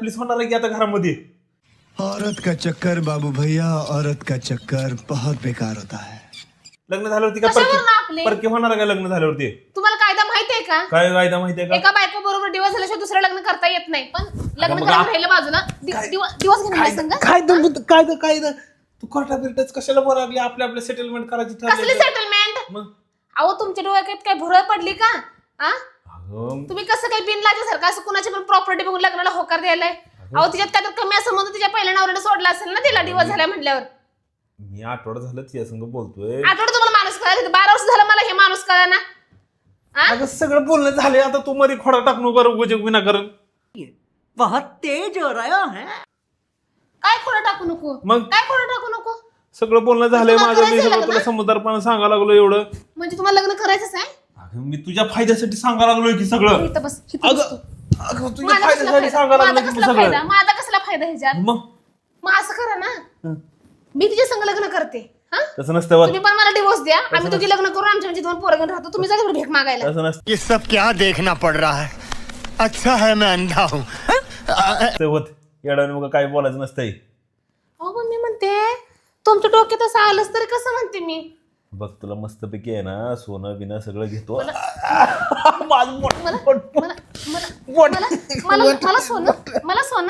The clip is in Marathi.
पोलीस होणार आहे की आता घरामध्ये. औरत का चक्कर बाबू भैया, औरत का चक्कर बहुत बेकार होता है. लग्न झाल्यावरती काय कशावरून आपले? परके होणार आहे का लग्न झाल्यावरती? तुम्हाला कायदा माहितीये का? काय कायदा माहितीये का? एका बायको बरोबर दिवस झाल्याशिवाय दुसरं लग्न करता येत नाही. पण लग्न मग करून राहिलं बाजूला दिवस घेऊन संघ कायदा तू कोर्टा बिरटाच कशाला बोलायला लागली? आपल्या आपल्या सेटलमेंट करायची कसली ठरली. सेटलमेंट? मग अहो तुमच्या डोक्यात काय भुरळ पडली का? आ अगं, तुम्ही कसं काय बिनलाजासारखं असं कुणाची पण प्रॉपर्टी बघून लग्नाला होकार द्यायलाय? अहो तिच्यात काय तर कमी असं म्हणून तिच्या पहिल्या नवऱ्याने सोडला असेल ना तिला दिवस झाल्या म्हटल्यावर. मी आठवडा झालं तिच्या संग बोलतोय. आठवडा तुम्हाला माणूस कळाला 12 वर्ष झालं मला हे माणूस कळा ना. अगं सगळं बोलणं झाले, आता तू मध्ये खोडा टाकू नको उगोजग विनाकारण. बहुत तेज हो रहा है. काय खोडं टाकू नको? मग? काय खोडं टाकू नको? सगळं बोलणं झालंय तुम्हाला माझं. मी करायचं सगळं लग्न? तुला समजदारपणे सांगायला लागलो एवढं. म्हणजे तुम्हाला लग्न करायचंच आहे? अगं मी तुझ्या फायद्यासाठी सांगायला लागलोय की सगळं. इथं बस, इथं बस तू. अगं तुझ्या माझा कसला फायद्यासाठी फायदा? सांगायला माझा लागलोय की कसला फायदा? सगळं. माझा कसला फायदा ह्याच्यात? मग असं करा ना, मी तुझ्या संग लग्न करते. हा? तसं नसतं वर. तुम्ही पण मला डिवोर्स द्या, आम्ही तुझी लग्न करून आमच्या 2 पोरं घेऊन राहतो. तुम्ही जा तिकडे भेक मागायला. तसं नसतं ये सब क्या देखना पड़ रहा है. अच्छा है मैं अंधा हूँ. होत. येड्याने मग काय बोलायचं नसतंय. हो पण मी म्हणते तुमच्या डोक्यात असं आलंच तर कसं म्हणते मी? बघ तुला मस्तपैकी आहे ना सोनं बिनं सगळं घेतो. मला मला मला मला सोनं मला सोनं